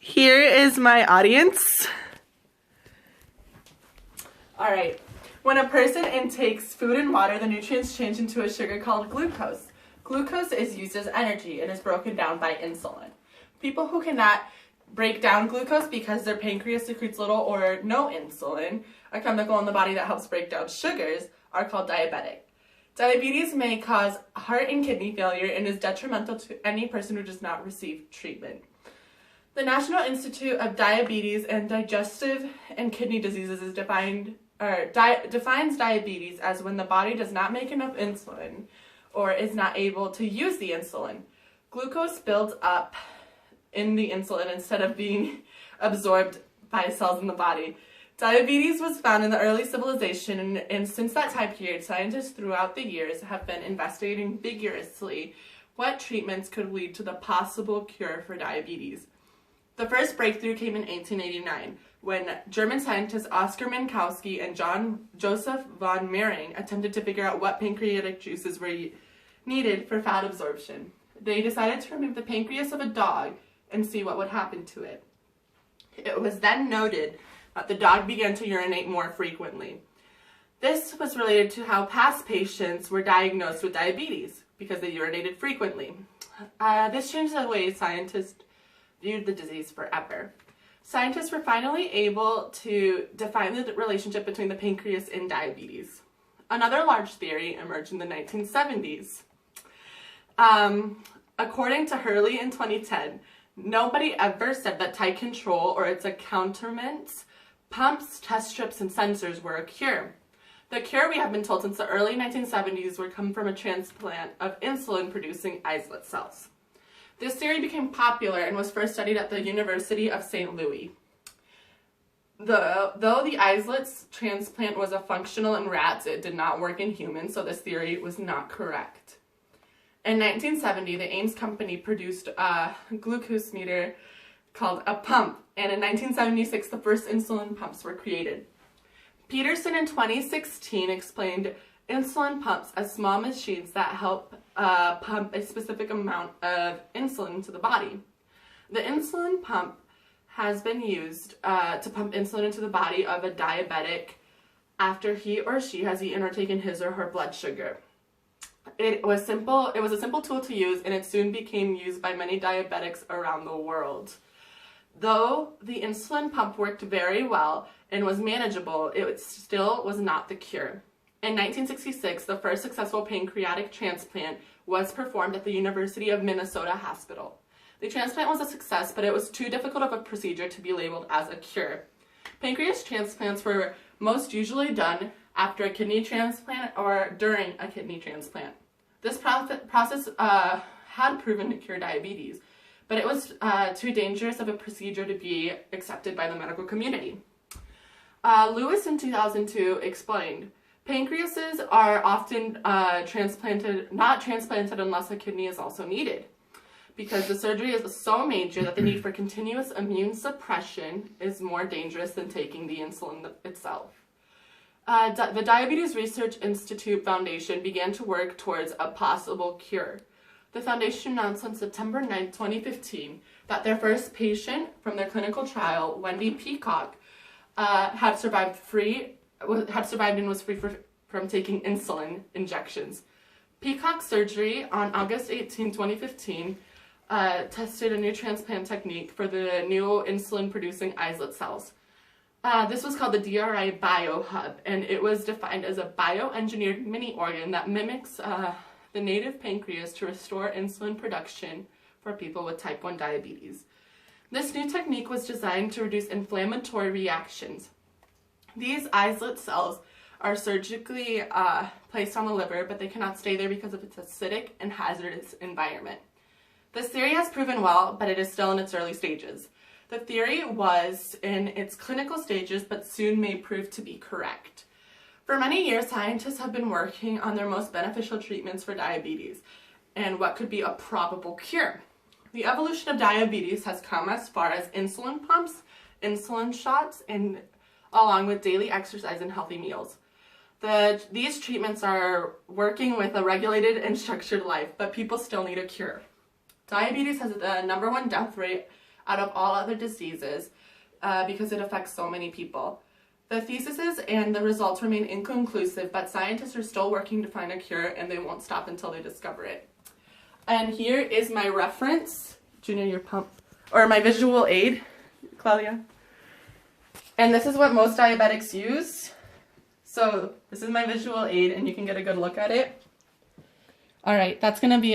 Here is my audience. All right. When a person intakes food and water, the nutrients change into a sugar called glucose. Glucose is used as energy and is broken down by insulin. People who cannot break down glucose because their pancreas secretes little or no insulin, a chemical in the body that helps break down sugars, are called diabetic. Diabetes may cause heart and kidney failure and is detrimental to any person who does not receive treatment. The National Institute of Diabetes and Digestive and Kidney Diseases defines diabetes as when the body does not make enough insulin or is not able to use the insulin. Glucose builds up in the insulin instead of being absorbed by cells in the body. Diabetes was found in the early civilization, and since that time period, scientists throughout the years have been investigating vigorously what treatments could lead to the possible cure for diabetes. The first breakthrough came in 1889, when German scientists Oskar Minkowski and Joseph von Mering attempted to figure out what pancreatic juices were needed for fat absorption. They decided to remove the pancreas of a dog and see what would happen to it. It was then noted that the dog began to urinate more frequently. This was related to how past patients were diagnosed with diabetes because they urinated frequently. This changed the way scientists viewed the disease forever. Scientists were finally able to define the relationship between the pancreas and diabetes. Another large theory emerged in the 1970s. According to Hurley in 2010, nobody ever said that tight control or its accoutrements, pumps, test strips, and sensors were a cure. The cure, we have been told since the early 1970s, would come from a transplant of insulin-producing islet cells. This theory became popular and was first studied at the University of St. Louis. Though the islets transplant was a functional in rats, it did not work in humans, so this theory was not correct. In 1970, the Ames company produced a glucose meter called a pump, and in 1976, the first insulin pumps were created. Peterson in 2016 explained insulin pumps as small machines that help pump a specific amount of insulin into the body. The insulin pump has been used to pump insulin into the body of a diabetic after he or she has eaten or taken his or her blood sugar. It was a simple tool to use, and it soon became used by many diabetics around the world. Though the insulin pump worked very well and was manageable, it still was not the cure. In 1966, the first successful pancreatic transplant was performed at the University of Minnesota Hospital. The transplant was a success, but it was too difficult of a procedure to be labeled as a cure. Pancreas transplants were most usually done after a kidney transplant or during a kidney transplant. This process had proven to cure diabetes, but it was too dangerous of a procedure to be accepted by the medical community. Lewis in 2002 explained, pancreases are often not transplanted unless a kidney is also needed, because the surgery is so major that the need for continuous immune suppression is more dangerous than taking the insulin itself. The Diabetes Research Institute Foundation began to work towards a possible cure. The foundation announced on September 9, 2015, that their first patient from their clinical trial, Wendy Peacock, had survived and was free from taking insulin injections. Peacock's surgery on August 18, 2015, tested a new transplant technique for the new insulin-producing islet cells. This was called the DRI BioHub, and it was defined as a bioengineered mini organ that mimics the native pancreas to restore insulin production for people with type 1 diabetes. This new technique was designed to reduce inflammatory reactions. These islet cells are surgically placed on the liver, but they cannot stay there because of its acidic and hazardous environment. This theory has proven well, but it is still in its early stages. The theory was in its clinical stages, but soon may prove to be correct. For many years, scientists have been working on their most beneficial treatments for diabetes and what could be a probable cure. The evolution of diabetes has come as far as insulin pumps, insulin shots, and along with daily exercise and healthy meals. These treatments are working with a regulated and structured life, but people still need a cure. Diabetes has the #1 death rate out of all other diseases because it affects so many people. The theses and the results remain inconclusive, but scientists are still working to find a cure, and they won't stop until they discover it. And here is my reference, Junior, your pump, or my visual aid, Claudia. And this is what most diabetics use. So this is my visual aid, and you can get a good look at it. All right, that's going to be